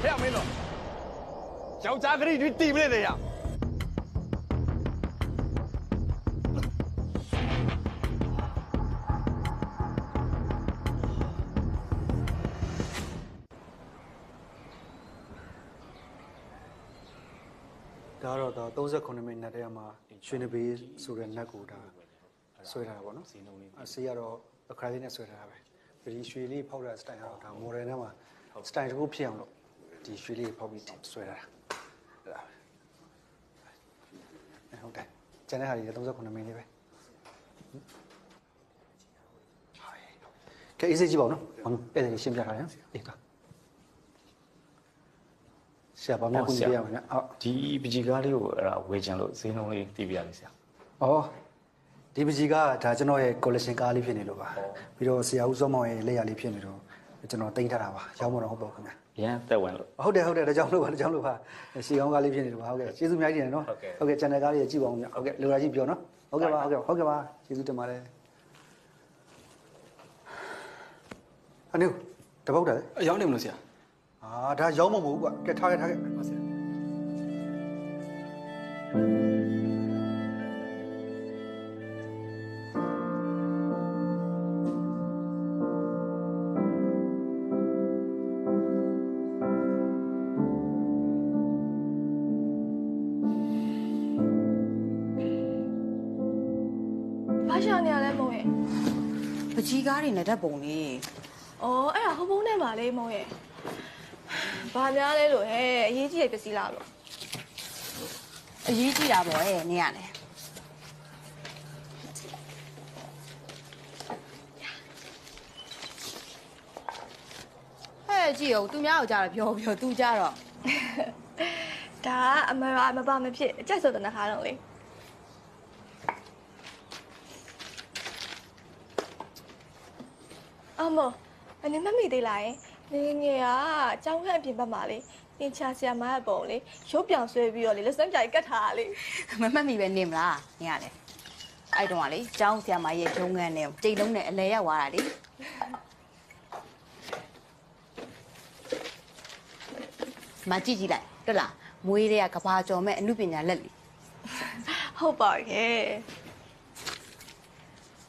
ဖေမင်းတော့ယောက်ျားကလေးတွေတီးမနေတယ်ရဒါတော့39မိနစ်တည်းမှာရွှေနဘေးဆိုတဲ့နတ်ကိုဒါဆွဲထားတာပေါ့နော်ဆေးကတော့အခါလေးနဲ့ဆွဲထားတာပဲဒီရွှေလေးဖောက်တဲ့စတိုင်ကတော့ဒါမော်ဒယ်နဲ့မှာစတိုင်တစ်ခုဖြစ်အောင်လို့ဒီရွှေလေးဖောက်ပြီးဆွဲထားတာဟုတ်တယ်ကျန်တဲ့ဟာတွေ39မိနစ်လေးပဲကဲအေးစေးကြည့်ပါဦးနော်ဘာလို့အဲ့ဒါရှင်းပြထားတယ်အေးကဆရာဘာမှကူညီပြရမှာလဲဒီပကြီးကားလေးကိုအဲ့ဒါဝေချင်လို့ဈေးနှုန်းလေးတည်ပြရစီဆရာဒီပကြီးကားဒါကျွန်တော်ရဲ့ collection ကားလေးဖြစ်နေလို့ပါပြီးတော့ဆရာဦးစောမောင်ရဲ့လက်ရလေးဖြစ်နေတော့ကျွန်တော်တင်ထားတာပါရောင်းမတော့ဟုတ်ပါဘူးခင်ဗျာရန်သက်ဝင်လို့ဟုတ်တယ်ဒါကြောင့်လို့ပါရှီကောင်းကားလေးဖြစ်နေလို့ပါဟုတ်ကဲ့ကျေးဇူးအများကြီးတင်နော်ဟုတ်ကဲ့ channel ကားလေးကြည့်ပါဦးဗျဟုတ်ကဲ့လိုရာကြီးပြောနော်ဟုတ်ကဲ့ပါကျေးဇူးတင်ပါတယ်အနုတပုတ်တယ်ရောင်းနေမလို့ဆရာဒါရောင်းမမဟုတ်ဘူးကွာကဲထားခဲ့ဟုတ်ဆရာဘာရှာနေရလဲမုံရဲ့ပကြီးကားတွေနဲ့ဓာတ်ပုံလေး။အော်အဲ့ဒါဟိုဘုံနဲ့ပါလေမုံရဲ့။ဘာများလဲလို့ဟဲ့အရေးကြီးရပစ္စည်းလားလို့အရေးကြီးတာပေါ့နင်ရလေဟဲ့ကြည့်အောင်သူများကိုကြားတော့ပြောသူကြတော့ဒါကအမရာမပါမဖြစ်အကျက်ဆိုတဲ့နှခါတော့လေအမအနေမမိသေးလားနေငယ်ကအကြောင်းခန့်ပြင်ပတ်မှာလေသင်ချာဆရာမရဲ့ပုံလေရုပ်ပြောင်ဆွဲပြီးတော့လေလက်စမ်းပြိုင်ကတ်ထားလေမမှတ်မိပဲနေမလားနင်ရလေအဲ့တုန်းကလေကျောင်းဆရာမရဲ့ဂျုံငန်းနဲ့ကြိတ်လုံးနဲ့အလဲရောက်သွားတာလေမကြည့်လိုက်တက်လားမွေးတွေကကဘာကျော်မဲ့အမှုပညာလက်လီဟုတ်ပါရဲ့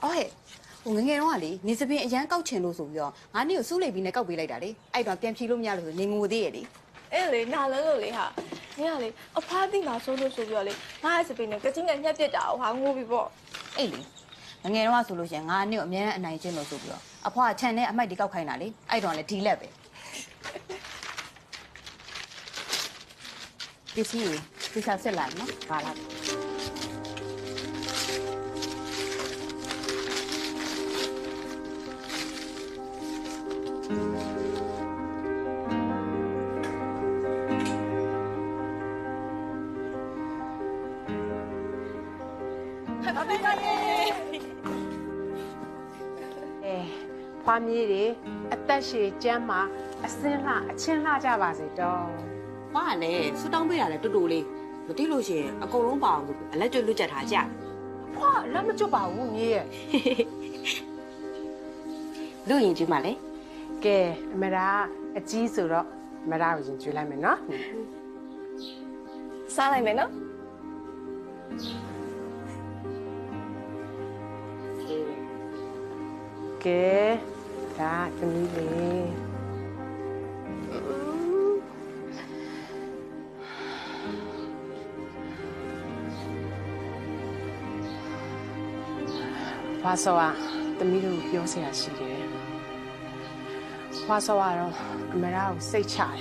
အော်ဟဲ့ငငယ်တော့ကလေနေစပင်အရန်ကောက်ချင်လို့ဆိုပြီးတော့ငါနေ့ကိုစူးလိုက်ပြီးနဲ့ကောက်ပေးလိုက်တာလေအဲ့တော့ပြန်ဖြီလို့မရလို့ဆိုနေငိုသေးရဲ့လေအဲ့လေနာလုံးလို့လေဟာနင်ကလေအဖားတိမှာဆိုလို့ဆိုပြီးတော့လေငါရဲ့စပင်နဲ့ကချင်းနဲ့ညှက်ပြစ်တာဟာငိုပြီပေါ့အဲ့လေငငယ်တော့ဆိုလို့ရှင်ငါနေ့ကိုအများနဲ့အနိုင်ကျင့်လို့ဆိုပြီးတော့အဖွားခြံနဲ့အမိုက်တွေကောက်ခိုင်းတာလေအဲ့တော့လေဒီလက်ပဲပစ္စည်းကိုဆက်ဆက်လိုက်နော်ပါလားဖွားမြေးတွေအသက်ရှည်ကျန်းမာအစင်းလှအချင်းလှကြပါစေတော့။ဖွားကလည်းဆူတောင်းပေးတာလည်းတူတူလေးမသိလို့ရှိရင်အကုန်လုံးပါအောင်အလက်ကျွတ်လွတ်ချက်ထားကြ။ဖွားလက်မကျွတ်ပါဘူးမြေးရဲ့။လူရင်ကျွေးမှလေ။ကဲအမရာအကြီးဆိုတော့အမရာကိုရင်ကျွေးလိုက်မယ်နော်။စားလိုက်မယ်နော်။ကဲဒါသမီးလေးဖွားစောကသမီးတို့ပြောစရာရှိတယ်ဖွားစောကတော့အမရာကိုစိတ်ချတယ်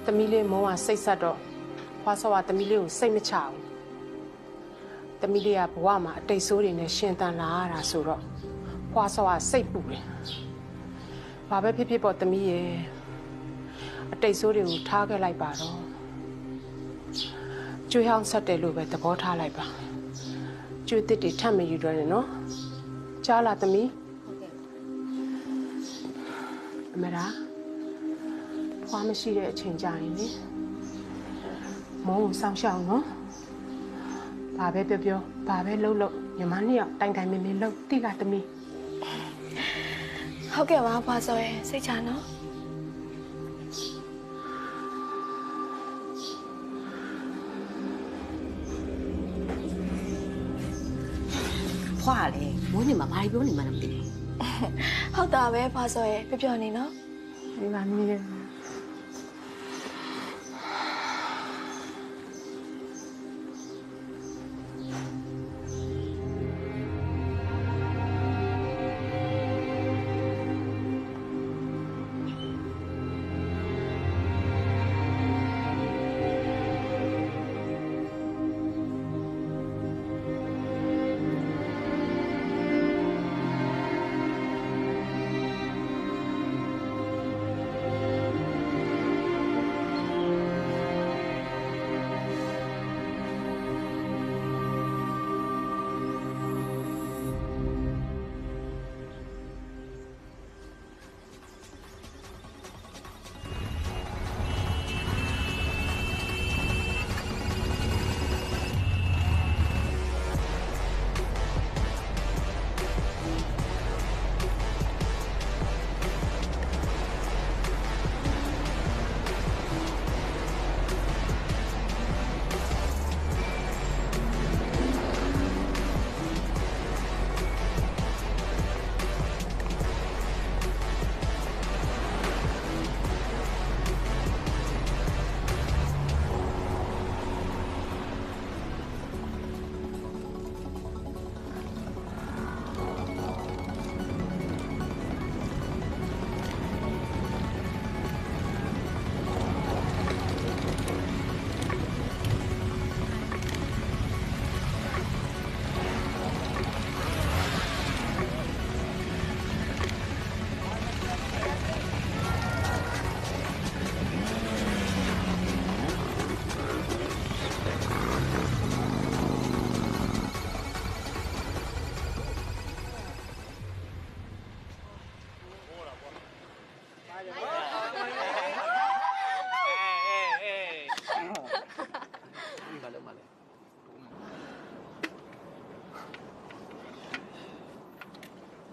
သမီးလေးမုန်းကစိတ်ဆက်တော့ဖွားစောကသမီးလေးကိုစိတ်မချဘူးသမီးလေးကဘဝမှာအတိတ်ဆိုးတွေနဲ့ရှင်သန်လာရတာဆိုတော့ဖွားစောကစိတ်ပူတယ်။ဘာပဲဖြစ်ဖြစ်ပေါ့သမီးရဲ့အတိတ်ဆိုးတွေကိုထားခဲ့လိုက်ပါတော့။ကျွေးဟောင်းဆက်တယ်လို့ပဲသဘောထားလိုက်ပါ။ကျွေးတစ်တွေထပ်မယူတော့နဲ့နော်။ကြားလားသမီး။အမရာဖွားမရှိတဲ့အချိန်ကြာရင်လေမုန်းကိုစောင့်ရှောက်နော်။ဘာပဲပြောဘာပဲလှုပ်ညီမနှစ်ယောက်တိုင်မင်းလှုပ်တိကသမီးဟုတ်ကဲ့ပါဖွားစောရဲ့စိတ်ချနော် ဖွားလေမိုးနေမှာဘာပြောနေမှလည်းမသိဘူး ဟုတ်တာပဲဖွာစောရဲ့ပြောနေနော် ဒီမှာနေနေ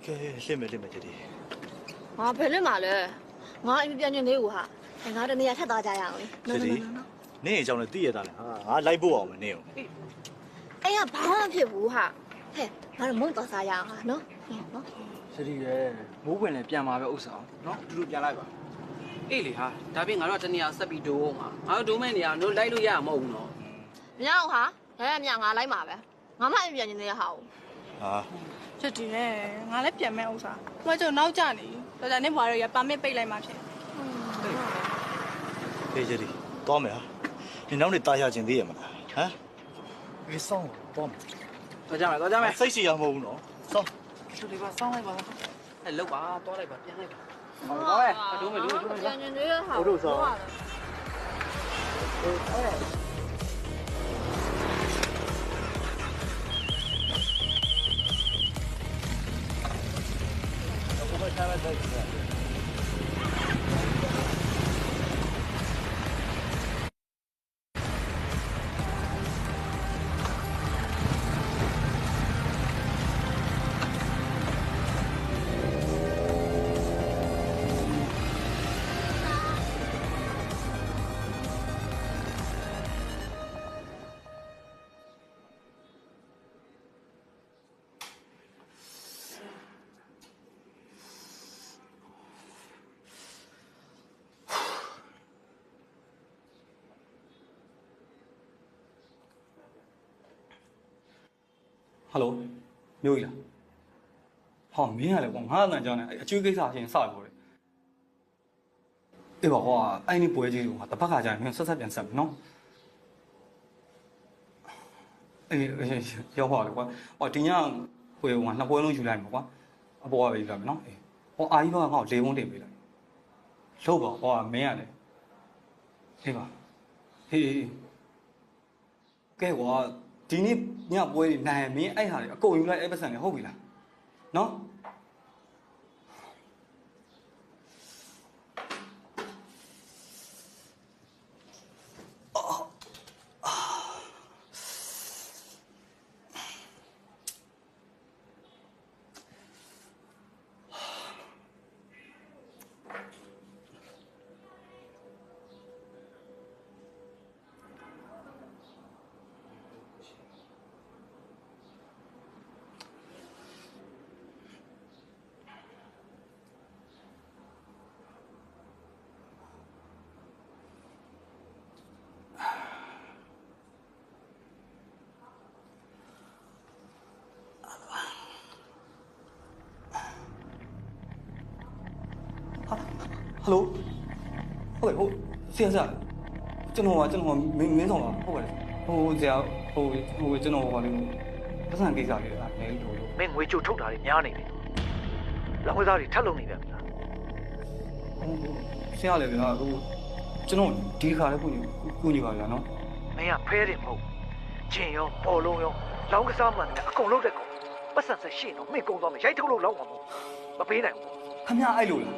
ကဲရှင်းမယ်ကြည် ငါဘယ်နဲ့မှလဲငါအပြပြန်ချင်းလေးကိုဟာငါတနေရာထက်သွားကြရအောင်လေ ကြည်နင်းအကြောင်းလည်းသိရတာလေဟာငါလိုက်ဖို့အောင်မနေအောင် အဲ့ကဘာမှဖြစ်ဘူးဟာဟဲ့ငါတို့မုန်းသွားစားရအောင်ဟာနော်နော် စရီရဲ့မိုးဝင်လည်းပြန်มาပဲဥစ္စာနော်တူတူပြန်လိုက်ပါအေးလေဟာဒါပြင်ငါတို့ကတနေရာဆက်ပြီးဒိုးအောင်ပါငါတို့ဒိုးမဲ့နေရာတို့လိုက်လို့ရမှာမဟုတ်ဘူးနော် မရအောင်ဟာဒါရမြငါလိုက်မှာပဲငါမှအပြပြန်ချင်းလေးဟာကို ဟာ ချစ်တယ်နဲ့ငါလည်းပြန်မဲ့ဥစ္စာဟိုကကျတော့နောက်ကျနေတော်တော်နဲ့ဘွားတို့ရပါမစ်ပိတ်လိုက်မှဖြစ် ဟေးကြည်သွားမယ်ဟာဒီနောက်နေတာရခြင်းသေးရမလားဟမ်ဒီဆောင်သွားမယ် သွားကြမယ်သွားကြမယ် စိတ်ရှိရမဟုတ်ဘူးနော်ဆောင် သူတွေပါစောင်းလိုက်ပါအဲ့လောက်ပါသွားလိုက်ပါပြန်လိုက်ပါဟောတော့ပဲဒိုးမယ်ဒိုးမယ် ပြန်ချင်းလေးဟာ တို့ဆောင် ဟယ်လိုမျိုးကြီးလားဟောမင်းကလည်းကွာငါ့အတန်ကြောင်းနဲ့အကျွေးကိစ္စချင်းစလို့လေအေးပါကွာအဲ့ဒီပွဲကြီးကတပတ်ခါကြာရင်မင်းဆက်ဆက်ပြန်ဆက်ပြီနော်အေးရောက်ပါလေကွာဟောဒီညပွဲကနှစ်ပွဲလုံးယူလိုက်မှာကွာအပေါ်ကပဲယူလိုက်မယ်နော်အေးဟောအာကြီးတော့ငါ့ကို၄ဝန်းတင်ပေးလိုက်လို့ပါဟောမင်းကလည်းအေးပါဟေးကဲကွာဒီနေ့ညပွဲတွေနိုင်မင်းအဲ့ဟာတွေအကုန်ယူလိုက်အဲ့ပတ်စံတွေဟုတ်ပြီလားနော် ဟယ်လိုဟုတ်ကဲ့ဟုတ်ဆရာကျွန်တော်မင်းဆောင်ပါဟုတ်ပါတယ်ဟိုဆရာဟိုကျွန်တော်ဟိုလေးပတ်စံကိစ္စလေးအဲ့လို မင်းငွေကြိုထုတ်တာတွေများနေပြီလောင်ဝဲသားတွေထပ်လုံနေပြန်ပြီလား ဆရာလည်းဗျာဟိုကျွန်တော်ဒီခါလေးကူညီပါဗျာနော် မင်းကဖဲတယ်မဟုတ်ချင်းရောပေါ်လုံးရောလောင်းကစားမှန်တယ်အကုန်လုံးတဲ့ကုန်ပတ်စံဆက်ရှိတော့မင်းကုန်သွားမယ်ရိုက်ထုတ်လို့လောက်မှာမဟုတ်မပေးနိုင်ဘူး ခမရအဲ့လိုလား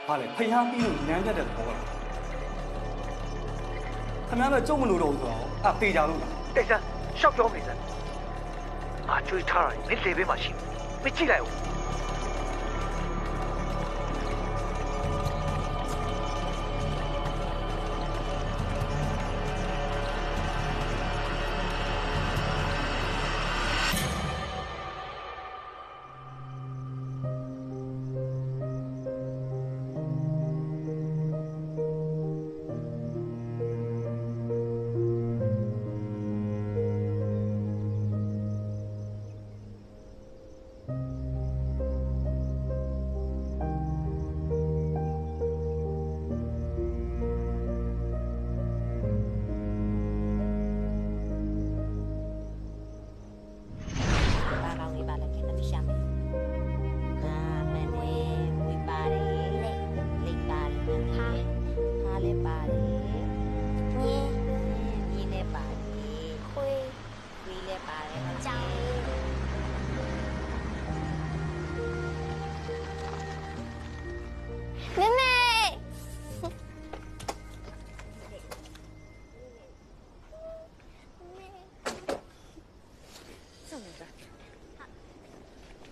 ဟာလေဖျားပြီးလို့နမ်းပြတ်တဲ့ဘောလားခမရတော့ကြုံမလို့တော့ဘူးဆိုတော့အပေကြလို့လား တိတ်စမ်းရှောက်ပြောနေစမ်းငါကျွေးထားတာမင်းလေဘေးမှာရှိမကြည့်လိုက်ဦး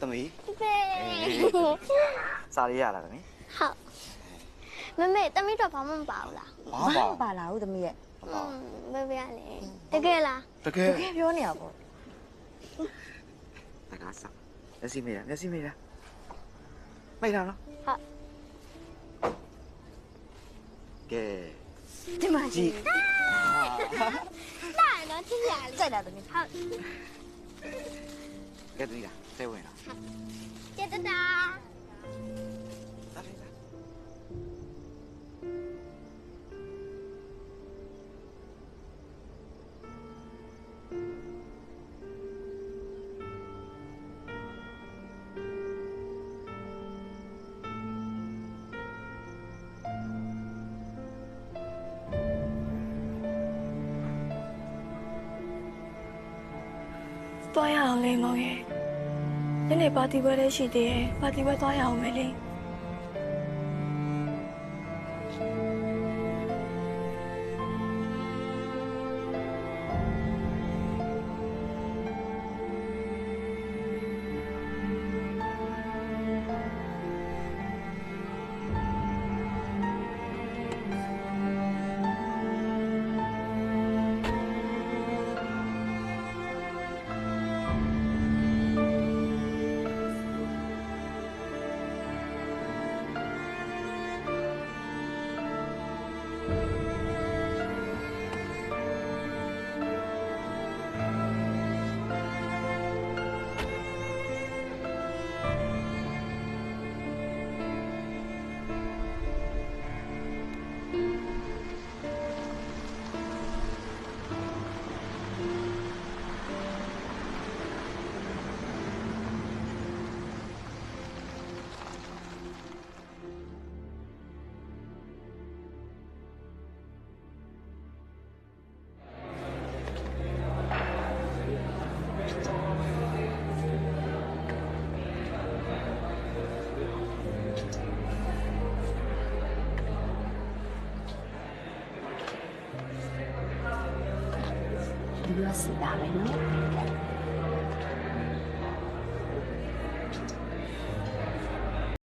သမီးစာရေးရလားသမီး ဟုတ်မမေသမီးတော့ဘာမှမပါဘူးလား ဘာပါ ပါလာဦးသမီးရဲ့ မမေကလည်းတကယ်လား တကယ် ပြောနေရပေါ့ တကားစားမျက်စိမေးတာမိတ်တာနော် ဟုတ် ကဲ ဒီမှာ ကြည့် နားတော့ကြည့်ရကြိုက်လားသမီးဟုတ် ကဲသမီးလားစိတ်ဝင်လား ကျတတာ သွားရအောင်လေမောင်ရဲ့ညနေပါတီပွဲလေးရှိသေးတယ်ပါတီပွဲသွားရအောင်မယ်လေ ဒီလိုစီတာပဲနော်